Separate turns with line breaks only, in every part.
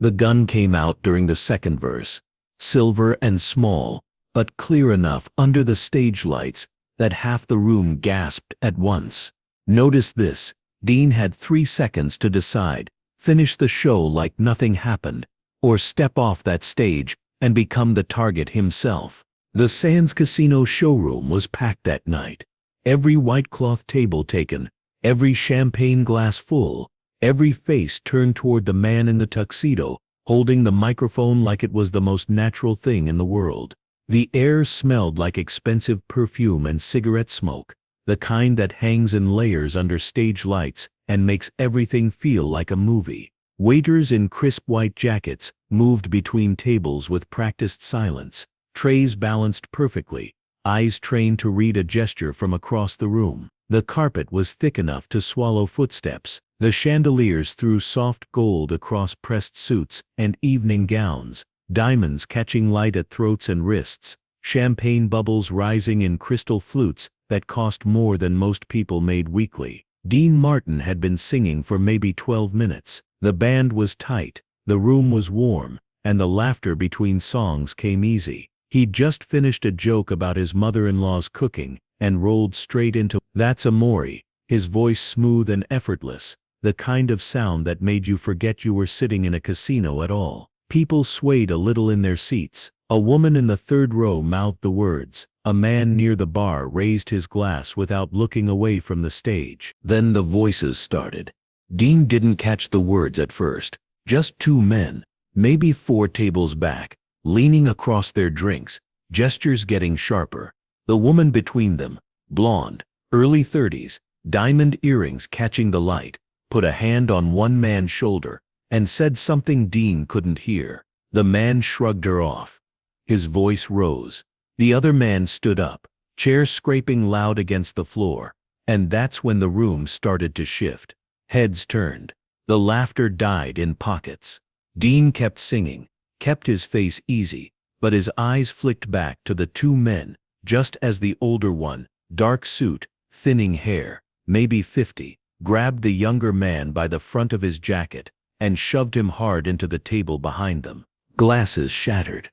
The gun came out during the second verse, silver and small, but clear enough under the stage lights that half the room gasped at once. Notice this, Dean had 3 seconds to decide, finish the show like nothing happened, or step off that stage and become the target himself. The Sands Casino showroom was packed that night. Every white cloth table taken, every champagne glass full, every face turned toward the man in the tuxedo, holding the microphone like it was the most natural thing in the world. The air smelled like expensive perfume and cigarette smoke, the kind that hangs in layers under stage lights and makes everything feel like a movie. Waiters in crisp white jackets moved between tables with practiced silence, trays balanced perfectly, eyes trained to read a gesture from across the room. The carpet was thick enough to swallow footsteps. The chandeliers threw soft gold across pressed suits and evening gowns, diamonds catching light at throats and wrists, champagne bubbles rising in crystal flutes that cost more than most people made weekly. Dean Martin had been singing for maybe 12 minutes. The band was tight, the room was warm, and the laughter between songs came easy. He'd just finished a joke about his mother-in-law's cooking and rolled straight into "That's Amore," his voice smooth and effortless, the kind of sound that made you forget you were sitting in a casino at all. People swayed a little in their seats. A woman in the third row mouthed the words. A man near the bar raised his glass without looking away from the stage. Then the voices started. Dean didn't catch the words at first. Just 2 men, maybe 4 tables back, leaning across their drinks, gestures getting sharper. The woman between them, blonde, early 30s, diamond earrings catching the light, put a hand on one man's shoulder and said something Dean couldn't hear. The man shrugged her off. His voice rose. The other man stood up, chair scraping loud against the floor, and that's when the room started to shift. Heads turned. The laughter died in pockets. Dean kept singing, kept his face easy, but his eyes flicked back to the 2 men, just as the older one, dark suit, thinning hair, maybe 50, grabbed the younger man by the front of his jacket and shoved him hard into the table behind them. Glasses shattered.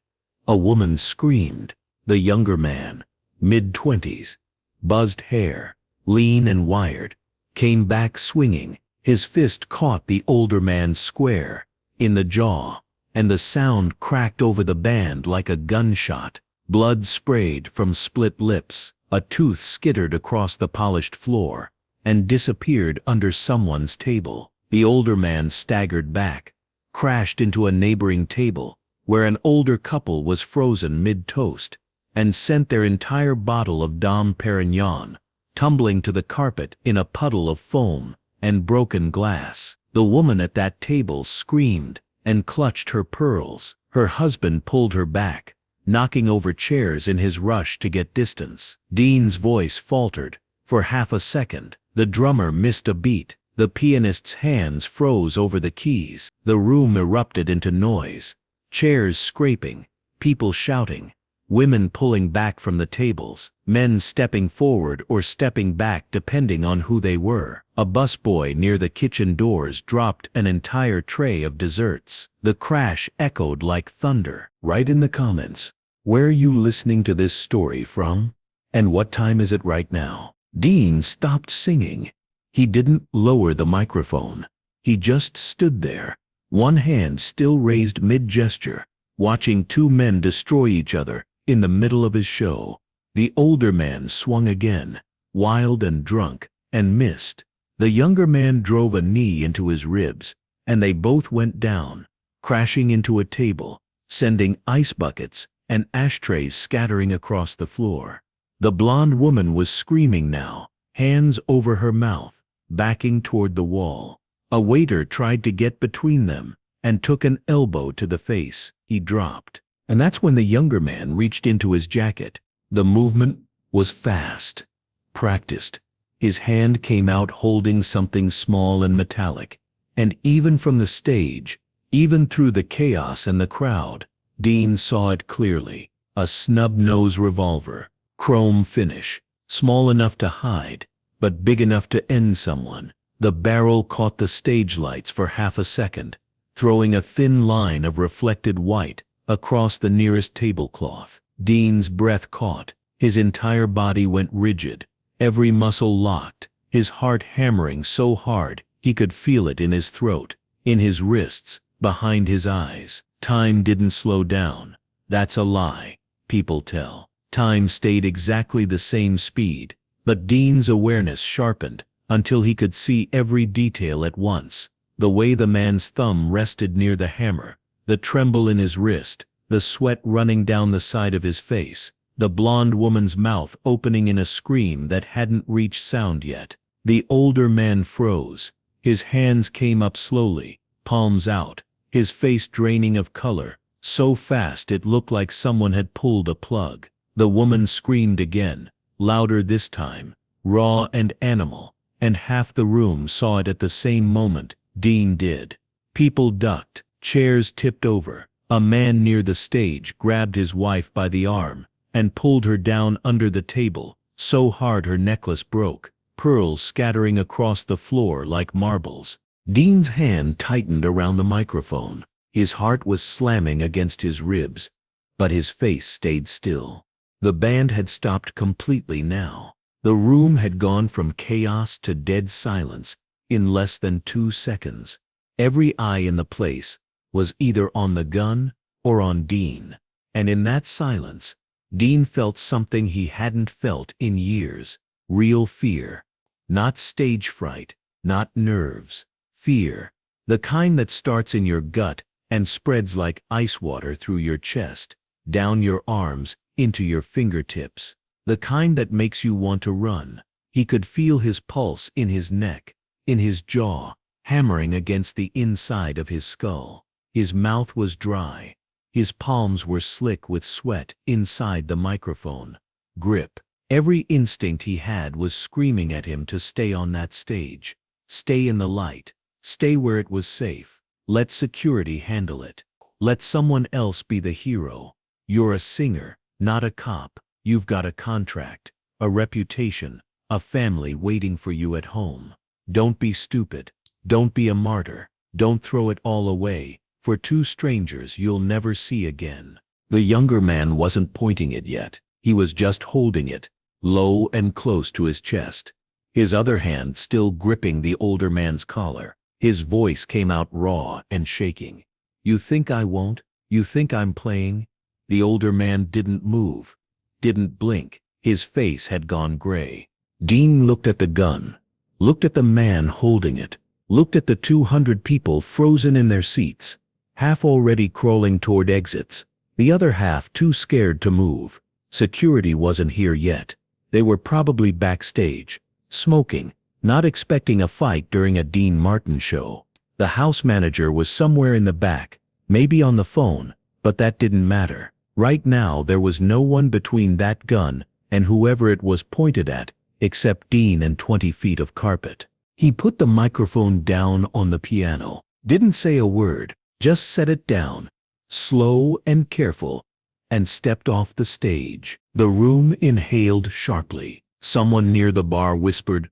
A woman screamed. The younger man, mid-20s, buzzed hair, lean and wired, came back swinging. His fist caught the older man's square in the jaw, and the sound cracked over the band like a gunshot. Blood sprayed from split lips. A tooth skittered across the polished floor and disappeared under someone's table. The older man staggered back, crashed into a neighboring table where an older couple was frozen mid-toast, and sent their entire bottle of Dom Perignon tumbling to the carpet in a puddle of foam and broken glass. The woman at that table screamed and clutched her pearls. Her husband pulled her back, knocking over chairs in his rush to get distance. Dean's voice faltered. For half a second, the drummer missed a beat. The pianist's hands froze over the keys. The room erupted into noise. Chairs scraping, people shouting, women pulling back from the tables, men stepping forward or stepping back depending on who they were. A busboy near the kitchen doors dropped an entire tray of desserts. The crash echoed like thunder. Write in the comments, where are you listening to this story from? And what time is it right now? Dean stopped singing. He didn't lower the microphone. He just stood there, one hand still raised mid-gesture, watching 2 men destroy each other in the middle of his show. The older man swung again, wild and drunk, and missed. The younger man drove a knee into his ribs, and they both went down, crashing into a table, sending ice buckets and ashtrays scattering across the floor. The blonde woman was screaming now, hands over her mouth, backing toward the wall. A waiter tried to get between them and took an elbow to the face. He dropped. And that's when the younger man reached into his jacket. The movement was fast, practiced. His hand came out holding something small and metallic. And even from the stage, even through the chaos and the crowd, Dean saw it clearly. A snub-nose revolver, chrome finish, small enough to hide, but big enough to end someone. The barrel caught the stage lights for half a second, throwing a thin line of reflected white across the nearest tablecloth. Dean's breath caught. His entire body went rigid, every muscle locked, his heart hammering so hard he could feel it in his throat, in his wrists, behind his eyes. Time didn't slow down. That's a lie, people tell. Time stayed exactly the same speed, but Dean's awareness sharpened until he could see every detail at once. The way the man's thumb rested near the hammer, the tremble in his wrist, the sweat running down the side of his face, the blonde woman's mouth opening in a scream that hadn't reached sound yet. The older man froze. His hands came up slowly, palms out, his face draining of color, so fast it looked like someone had pulled a plug. The woman screamed again, louder this time, raw and animal, and half the room saw it at the same moment Dean did. People ducked, chairs tipped over. A man near the stage grabbed his wife by the arm and pulled her down under the table, so hard her necklace broke, pearls scattering across the floor like marbles. Dean's hand tightened around the microphone. His heart was slamming against his ribs, but his face stayed still. The band had stopped completely now. The room had gone from chaos to dead silence in less than 2 seconds. Every eye in the place was either on the gun or on Dean, and in that silence, Dean felt something he hadn't felt in years. Real fear. Not stage fright, not nerves. Fear. The kind that starts in your gut and spreads like ice water through your chest, down your arms, into your fingertips. The kind that makes you want to run. He could feel his pulse in his neck, in his jaw, hammering against the inside of his skull. His mouth was dry. His palms were slick with sweat inside the microphone. Grip. Every instinct he had was screaming at him to stay on that stage. Stay in the light. Stay where it was safe. Let security handle it. Let someone else be the hero. You're a singer, not a cop. You've got a contract, a reputation, a family waiting for you at home. Don't be stupid. Don't be a martyr. Don't throw it all away for 2 strangers you'll never see again. The younger man wasn't pointing it yet. He was just holding it, low and close to his chest, his other hand still gripping the older man's collar. His voice came out raw and shaking. You think I won't? You think I'm playing? The older man didn't move, didn't blink. His face had gone gray. Dean looked at the gun, looked at the man holding it, looked at the 200 people frozen in their seats, half already crawling toward exits, the other half too scared to move. Security wasn't here yet. They were probably backstage, smoking, not expecting a fight during a Dean Martin show. The house manager was somewhere in the back, maybe on the phone, but that didn't matter. Right now there was no one between that gun and whoever it was pointed at, except Dean and 20 feet of carpet. He put the microphone down on the piano, didn't say a word, just set it down, slow and careful, and stepped off the stage. The room inhaled sharply. Someone near the bar whispered,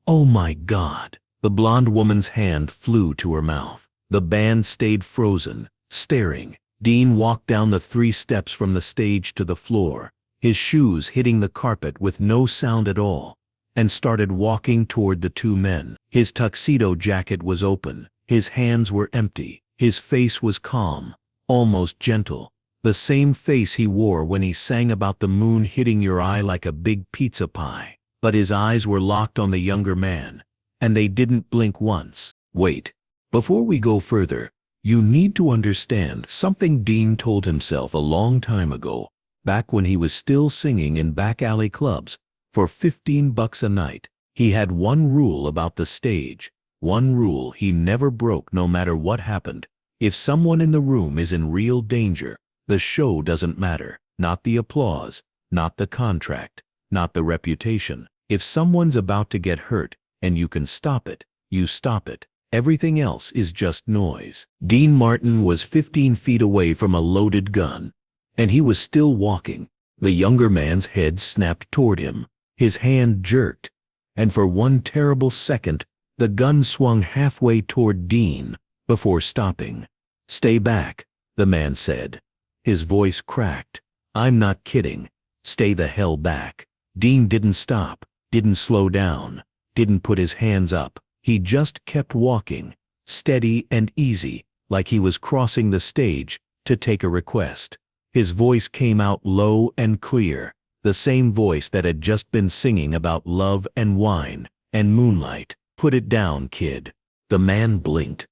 "Oh my God." The blonde woman's hand flew to her mouth. The band stayed frozen, staring. Dean walked down the 3 steps from the stage to the floor, his shoes hitting the carpet with no sound at all, and started walking toward the 2 men. His tuxedo jacket was open, his hands were empty, his face was calm, almost gentle, the same face he wore when he sang about the moon hitting your eye like a big pizza pie. But his eyes were locked on the younger man, and they didn't blink once. Wait, before we go further, you need to understand something Dean told himself a long time ago, back when he was still singing in back alley clubs for $15 a night. He had one rule about the stage, one rule he never broke no matter what happened. If someone in the room is in real danger, the show doesn't matter, not the applause, not the contract, not the reputation. If someone's about to get hurt and you can stop it, you stop it. Everything else is just noise. Dean Martin was 15 feet away from a loaded gun, and he was still walking. The younger man's head snapped toward him. His hand jerked, and for one terrible second, the gun swung halfway toward Dean, before stopping. "Stay back," the man said. His voice cracked. "I'm not kidding. Stay the hell back." Dean didn't stop, didn't slow down, didn't put his hands up. He just kept walking, steady and easy, like he was crossing the stage to take a request. His voice came out low and clear, the same voice that had just been singing about love and wine and moonlight. "Put it down, kid." The man blinked.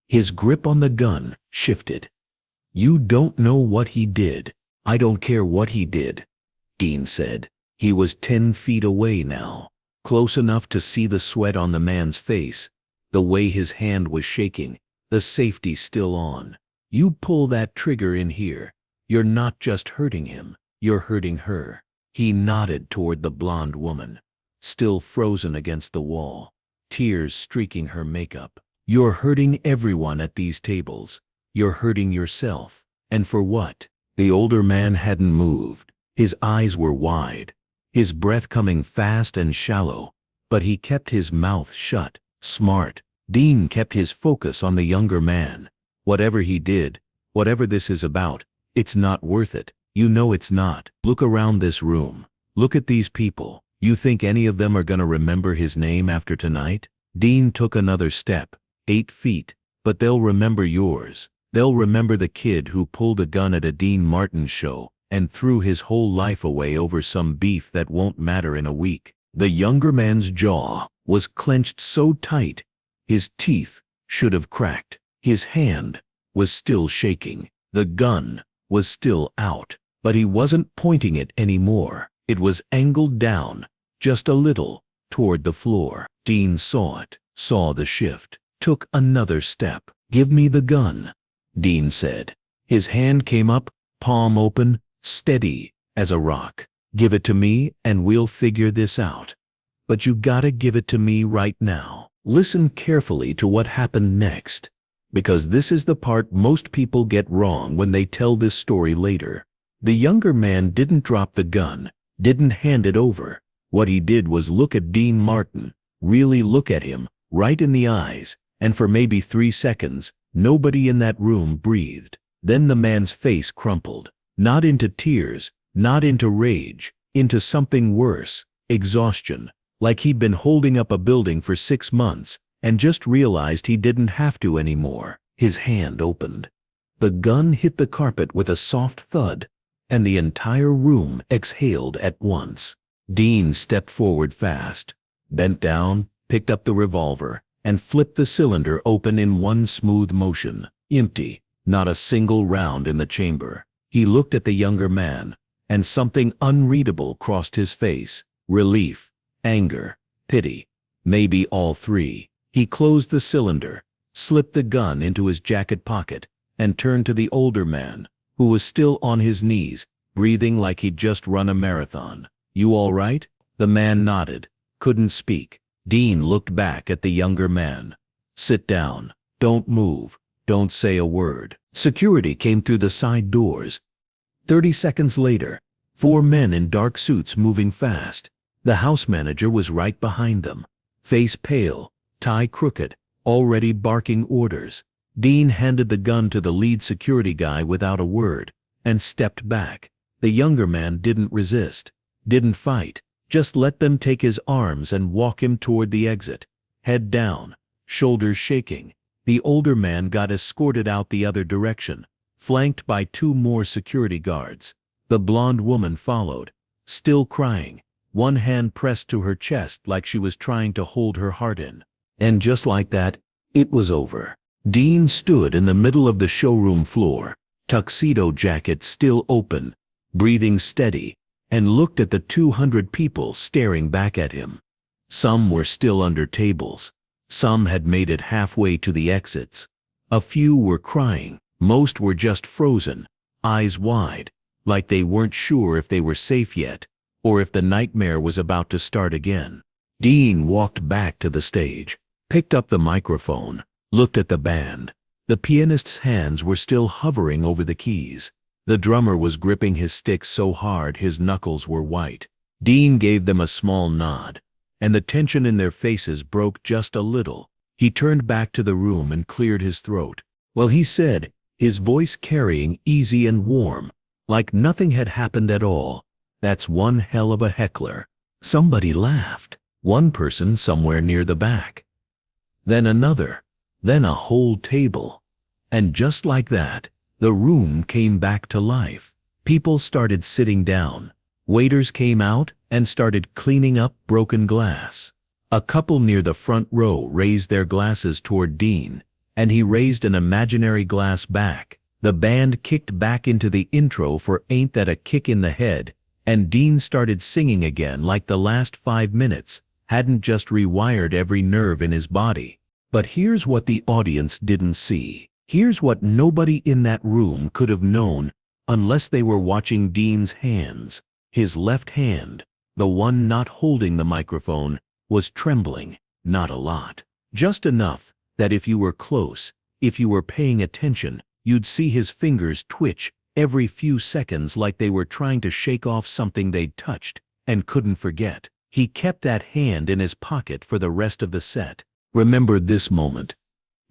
His grip on the gun shifted. "You don't know what he did." "I don't care what he did," Dean said. He was 10 feet away now, close enough to see the sweat on the man's face, the way his hand was shaking, the safety still on. "You pull that trigger in here. You're not just hurting him, you're hurting her." He nodded toward the blonde woman, still frozen against the wall, tears streaking her makeup. "You're hurting everyone at these tables. You're hurting yourself. And for what?" The older man hadn't moved. His eyes were wide, his breath coming fast and shallow, but he kept his mouth shut. Smart. Dean kept his focus on the younger man. "Whatever he did, whatever this is about, it's not worth it. You know it's not. Look around this room. Look at these people. You think any of them are gonna remember his name after tonight?" Dean took another step, 8 feet. "But they'll remember yours. They'll remember the kid who pulled a gun at a Dean Martin show and threw his whole life away over some beef that won't matter in a week." The younger man's jaw was clenched so tight, his teeth should have cracked. His hand was still shaking. The gun was still out, but he wasn't pointing it anymore. It was angled down, just a little, toward the floor. Dean saw it, saw the shift, took another step. "Give me the gun," Dean said. His hand came up, palm open, steady as a rock. "Give it to me and we'll figure this out. But you gotta give it to me right now." Listen carefully to what happened next, because this is the part most people get wrong when they tell this story later. The younger man didn't drop the gun, didn't hand it over. What he did was look at Dean Martin, really look at him, right in the eyes, and for maybe 3 seconds, nobody in that room breathed. Then the man's face crumpled. Not into tears, not into rage, into something worse, exhaustion, like he'd been holding up a building for 6 months and just realized he didn't have to anymore. His hand opened. The gun hit the carpet with a soft thud, and the entire room exhaled at once. Dean stepped forward fast, bent down, picked up the revolver, and flipped the cylinder open in one smooth motion. Empty, not a single round in the chamber. He looked at the younger man, and something unreadable crossed his face. Relief, anger, pity, maybe all three. He closed the cylinder, slipped the gun into his jacket pocket, and turned to the older man, who was still on his knees, breathing like he'd just run a marathon. "You all right?" The man nodded, couldn't speak. Dean looked back at the younger man. "Sit down. Don't move. Don't say a word." Security came through the side doors. 30 seconds later, 4 men in dark suits moving fast. The house manager was right behind them, face pale, tie crooked, already barking orders. Dean handed the gun to the lead security guy without a word, and stepped back. The younger man didn't resist, didn't fight, just let them take his arms and walk him toward the exit. Head down, shoulders shaking, the older man got escorted out the other direction, flanked by 2 more security guards. The blonde woman followed, still crying, one hand pressed to her chest like she was trying to hold her heart in. And just like that, it was over. Dean stood in the middle of the showroom floor, tuxedo jacket still open, breathing steady, and looked at the 200 people staring back at him. Some were still under tables. Some had made it halfway to the exits. A few were crying. Most were just frozen, eyes wide, like they weren't sure if they were safe yet, or if the nightmare was about to start again. Dean walked back to the stage, picked up the microphone, looked at the band. The pianist's hands were still hovering over the keys. The drummer was gripping his stick so hard his knuckles were white. Dean gave them a small nod, and the tension in their faces broke just a little. He turned back to the room and cleared his throat. Well, he said, his voice carrying easy and warm, like nothing had happened at all, "That's one hell of a heckler." Somebody laughed. One person somewhere near the back. Then another. Then a whole table. And just like that, the room came back to life. People started sitting down. Waiters came out and started cleaning up broken glass. A couple near the front row raised their glasses toward Dean, and he raised an imaginary glass back. The band kicked back into the intro for Ain't That a Kick in the Head, and Dean started singing again like the last 5 minutes hadn't just rewired every nerve in his body. But here's what the audience didn't see. Here's what nobody in that room could have known unless they were watching Dean's hands. His left hand, the one not holding the microphone, was trembling, not a lot. Just enough that if you were close, if you were paying attention, you'd see his fingers twitch every few seconds like they were trying to shake off something they'd touched and couldn't forget. He kept that hand in his pocket for the rest of the set. Remember this moment,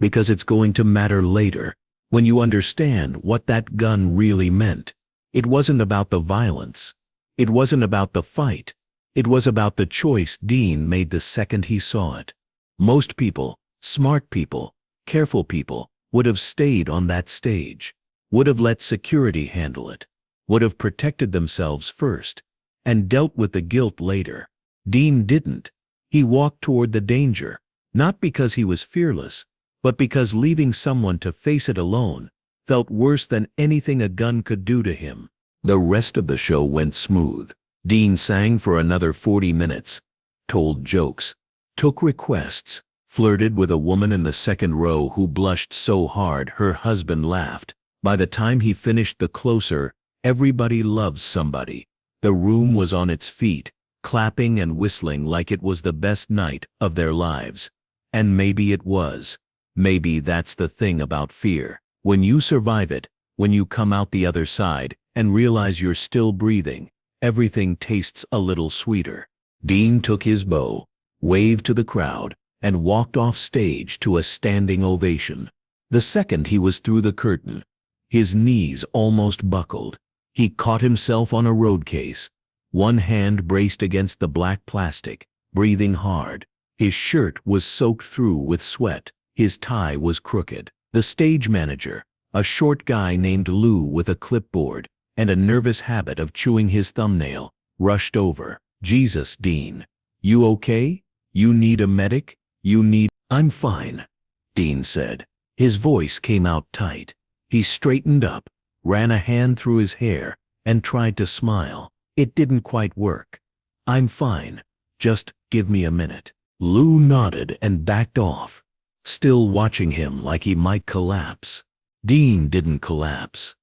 because it's going to matter later when you understand what that gun really meant. It wasn't about the violence. It wasn't about the fight. It was about the choice Dean made the second he saw it. Most people, smart people, careful people, would have stayed on that stage, would have let security handle it, would have protected themselves first, and dealt with the guilt later. Dean didn't. He walked toward the danger, not because he was fearless, but because leaving someone to face it alone felt worse than anything a gun could do to him. The rest of the show went smooth. Dean sang for another 40 minutes, told jokes, took requests, flirted with a woman in the second row who blushed so hard her husband laughed. By the time he finished the closer, everybody loves somebody. The room was on its feet, clapping and whistling like it was the best night of their lives. And maybe it was. Maybe that's the thing about fear. When you survive it, when you come out the other side and realize you're still breathing, everything tastes a little sweeter. Dean took his bow, waved to the crowd, and walked off stage to a standing ovation. The second he was through the curtain, his knees almost buckled. He caught himself on a road case, one hand braced against the black plastic, breathing hard. His shirt was soaked through with sweat. His tie was crooked. The stage manager, a short guy named Lou with a clipboard and a nervous habit of chewing his thumbnail, rushed over. "Jesus, Dean. You okay? You need a medic? You need—" "I'm fine," Dean said. His voice came out tight. He straightened up, ran a hand through his hair, and tried to smile. It didn't quite work. "I'm fine. Just give me a minute." Lou nodded and backed off, still watching him like he might collapse. Dean didn't collapse.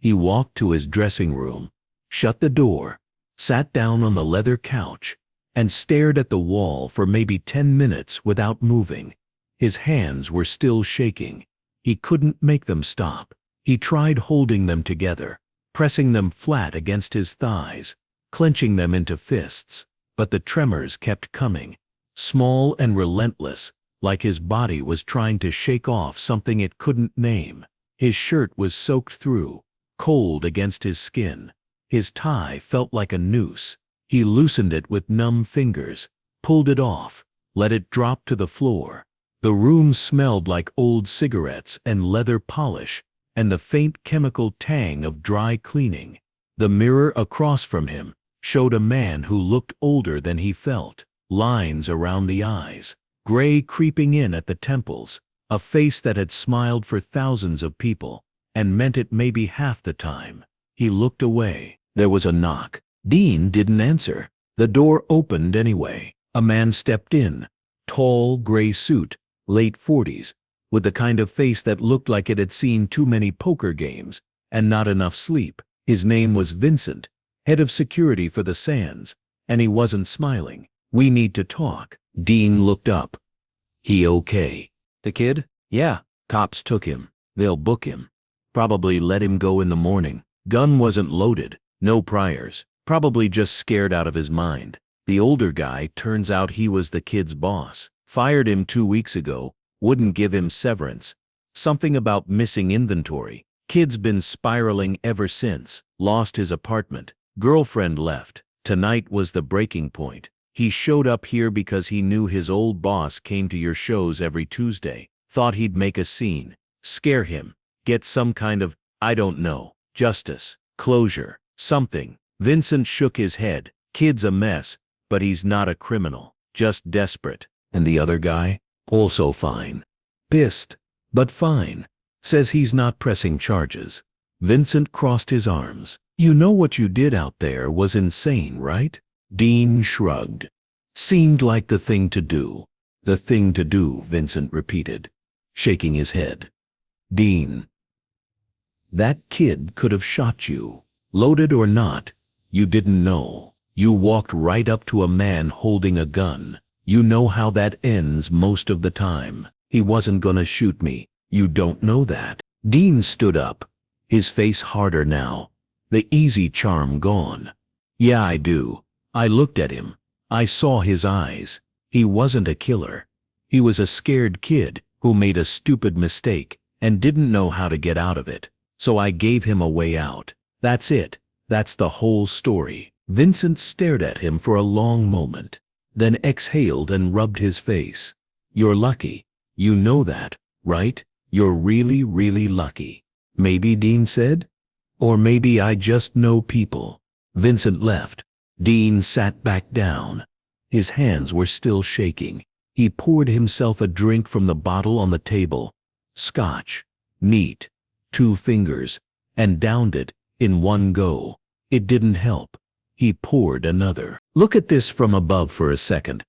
He walked to his dressing room, shut the door, sat down on the leather couch, and stared at the wall for maybe 10 minutes without moving. His hands were still shaking. He couldn't make them stop. He tried holding them together, pressing them flat against his thighs, clenching them into fists, but the tremors kept coming, small and relentless, like his body was trying to shake off something it couldn't name. His shirt was soaked through, cold against his skin. His tie felt like a noose. He loosened it with numb fingers, pulled it off, let it drop to the floor. The room smelled like old cigarettes and leather polish, and the faint chemical tang of dry cleaning. The mirror across from him showed a man who looked older than he felt. Lines around the eyes, gray creeping in at the temples, a face that had smiled for thousands of people, and meant it maybe half the time. He looked away. There was a knock. Dean didn't answer. The door opened anyway. A man stepped in, tall, gray suit, late 40s, with the kind of face that looked like it had seen too many poker games and not enough sleep. His name was Vincent, head of security for the Sands, and he wasn't smiling. "We need to talk." Dean looked up. "He okay?"
The kid? Yeah.
"Cops took him. They'll book him. Probably let him go in the morning. Gun wasn't loaded, no priors. Probably just scared out of his mind. The older guy, turns out he was the kid's boss. Fired him 2 weeks ago, Wouldn't give him severance. Something about missing inventory. Kid's been spiraling ever since. Lost his apartment. Girlfriend left. Tonight was the breaking point. He showed up here because he knew his old boss came to your shows every Tuesday. Thought he'd make a scene. Scare him. Get some kind of, I don't know, justice, closure, something. Vincent shook his head. Kid's a mess, but he's not a criminal. Just desperate. And the other guy? Also fine. Pissed, but fine. Says he's not pressing charges. Vincent crossed his arms. You know what you did out there was insane, right? Dean shrugged. Seemed like the thing to do. The thing to do, Vincent repeated, shaking his head. Dean. That kid could have shot you. Loaded or not, you didn't know. You walked right up to a man holding a gun. You know how that ends most of the time. He wasn't gonna shoot me. You don't know that. Dean stood up, his face harder now, the easy charm gone. Yeah, I do. I looked at him. I saw his eyes. He wasn't a killer. He was a scared kid who made a stupid mistake and didn't know how to get out of it. So I gave him a way out. That's it. That's the whole story. Vincent stared at him for a long moment, then exhaled and rubbed his face. You're lucky. You know that, right? You're really, really lucky. Maybe, Dean said. Or maybe I just know people. Vincent left. Dean sat back down. His hands were still shaking. He poured himself a drink from the bottle on the table. Scotch. Neat. 2 fingers. And downed it in one go. It didn't help. He poured another. Look at this from above for a second.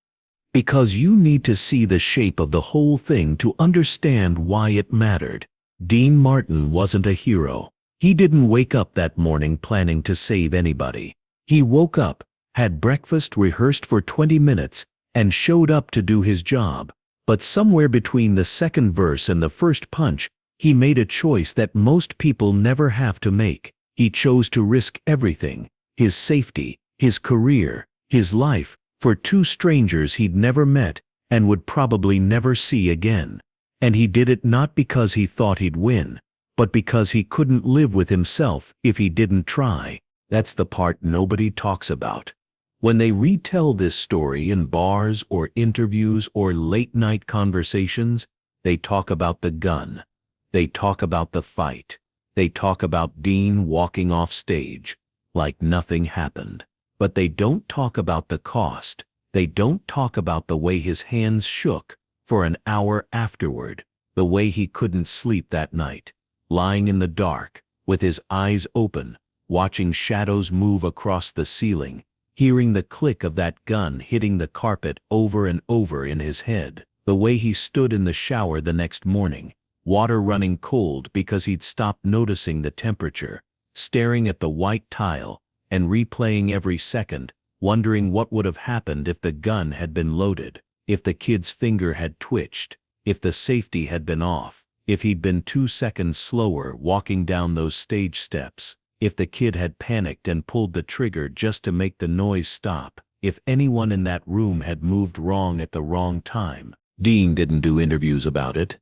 Because you need to see the shape of the whole thing to understand why it mattered. Dean Martin wasn't a hero. He didn't wake up that morning planning to save anybody. He woke up, had breakfast, rehearsed for 20 minutes, and showed up to do his job. But somewhere between the second verse and the first punch, he made a choice that most people never have to make. He chose to risk everything, his safety, his career, his life, for 2 strangers he'd never met and would probably never see again. And he did it not because he thought he'd win, but because he couldn't live with himself if he didn't try. That's the part nobody talks about. When they retell this story in bars or interviews or late-night conversations, they talk about the gun. They talk about the fight. They talk about Dean walking off stage, like nothing happened. But they don't talk about the cost. They don't talk about the way his hands shook for an hour afterward, the way he couldn't sleep that night, lying in the dark, with his eyes open, watching shadows move across the ceiling, hearing the click of that gun hitting the carpet over and over in his head, the way he stood in the shower the next morning, water running cold because he'd stopped noticing the temperature, staring at the white tile and replaying every second, wondering what would have happened if the gun had been loaded, if the kid's finger had twitched, if the safety had been off, if he'd been 2 seconds slower walking down those stage steps, if the kid had panicked and pulled the trigger just to make the noise stop, if anyone in that room had moved wrong at the wrong time. Dean didn't do interviews about it.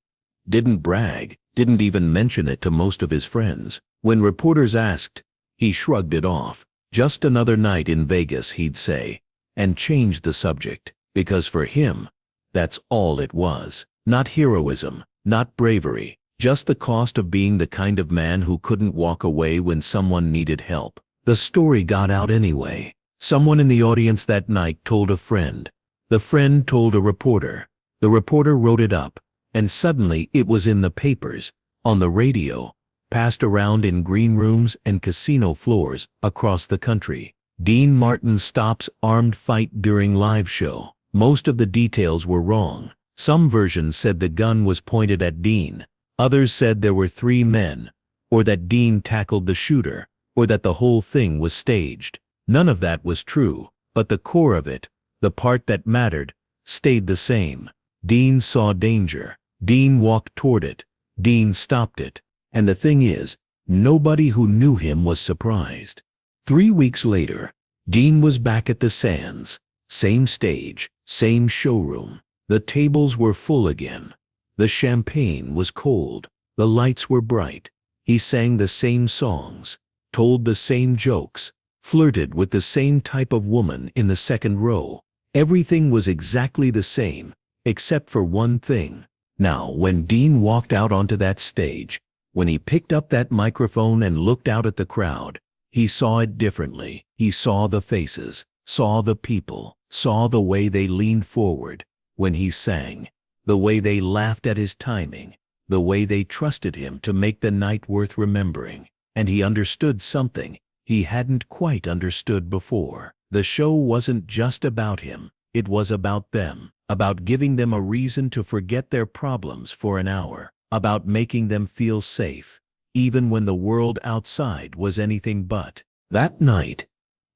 Didn't brag, didn't even mention it to most of his friends. When reporters asked, he shrugged it off. Just another night in Vegas, he'd say, and changed the subject, because for him, that's all it was. Not heroism, not bravery, just the cost of being the kind of man who couldn't walk away when someone needed help. The story got out anyway. Someone in the audience that night told a friend. The friend told a reporter. The reporter wrote it up, and suddenly it was in the papers, on the radio, passed around in green rooms and casino floors across the country. Dean Martin stops armed fight during live show. Most of the details were wrong. Some versions said the gun was pointed at Dean. Others said there were 3 men, or that Dean tackled the shooter, or that the whole thing was staged. None of that was true, but the core of it, the part that mattered, stayed the same. Dean saw danger. Dean walked toward it. Dean stopped it. And the thing is, nobody who knew him was surprised. 3 weeks later, Dean was back at the Sands. Same stage, same showroom. The tables were full again. The champagne was cold. The lights were bright. He sang the same songs, told the same jokes, flirted with the same type of woman in the second row. Everything was exactly the same, except for one thing. Now, when Dean walked out onto that stage, when he picked up that microphone and looked out at the crowd, he saw it differently. He saw the faces, saw the people, saw the way they leaned forward when he sang, the way they laughed at his timing, the way they trusted him to make the night worth remembering. And he understood something he hadn't quite understood before. The show wasn't just about him. It was about them, about giving them a reason to forget their problems for an hour, about making them feel safe, even when the world outside was anything but. That night,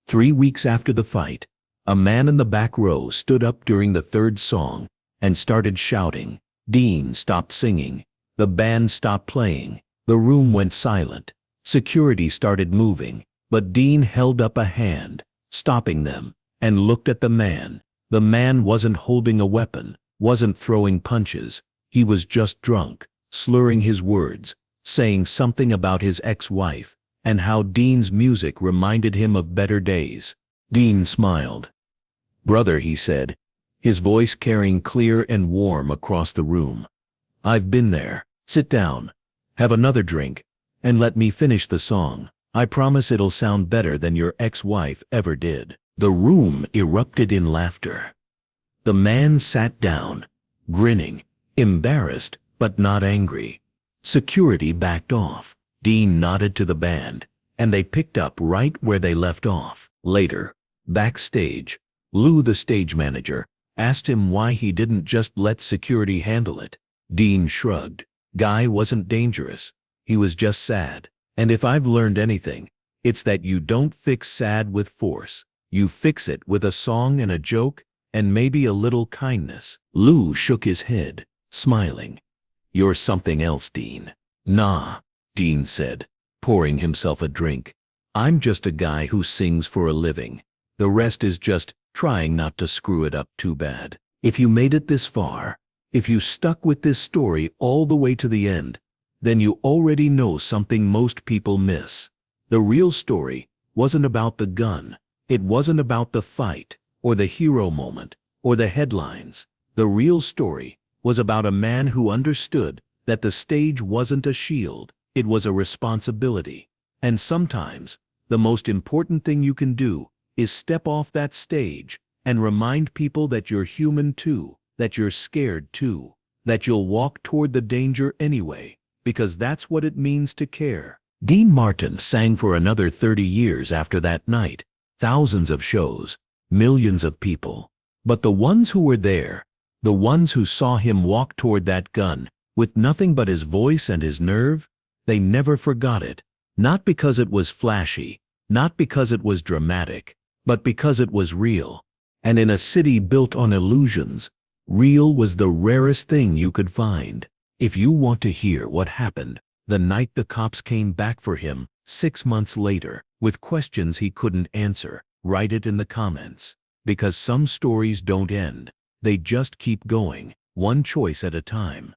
3 weeks after the fight, a man in the back row stood up during the third song and started shouting. Dean stopped singing. The band stopped playing. The room went silent. Security started moving, but Dean held up a hand, stopping them, and looked at the man. The man wasn't holding a weapon, wasn't throwing punches. He was just drunk, slurring his words, saying something about his ex-wife, and how Dean's music reminded him of better days. Dean smiled. "Brother," he said, his voice carrying clear and warm across the room. "I've been there. Sit down, have another drink, and let me finish the song. I promise it'll sound better than your ex-wife ever did." The room erupted in laughter. The man sat down, grinning, embarrassed but not angry. Security backed off. Dean nodded to the band, and they picked up right where they left off. Later, backstage, Lou, the stage manager, asked him why he didn't just let security handle it. Dean shrugged. Guy wasn't dangerous. He was just sad. And if I've learned anything, it's that you don't fix sad with force. You fix it with a song and a joke, and maybe a little kindness. Lou shook his head, smiling. "You're something else, Dean." "Nah," Dean said, pouring himself a drink. "I'm just a guy who sings for a living. The rest is just trying not to screw it up too bad." If you made it this far, if you stuck with this story all the way to the end, then you already know something most people miss. The real story wasn't about the gun. It wasn't about the fight, or the hero moment, or the headlines. The real story was about a man who understood that the stage wasn't a shield, it was a responsibility. And sometimes, the most important thing you can do is step off that stage and remind people that you're human too, that you're scared too, that you'll walk toward the danger anyway, because that's what it means to care. Dean Martin sang for another 30 years after that night. Thousands of shows, millions of people. But the ones who were there, the ones who saw him walk toward that gun, with nothing but his voice and his nerve, they never forgot it. Not because it was flashy, not because it was dramatic, but because it was real. And in a city built on illusions, real was the rarest thing you could find. If you want to hear what happened the night the cops came back for him 6 months later, with questions he couldn't answer, write it in the comments. Because some stories don't end. They just keep going, one choice at a time.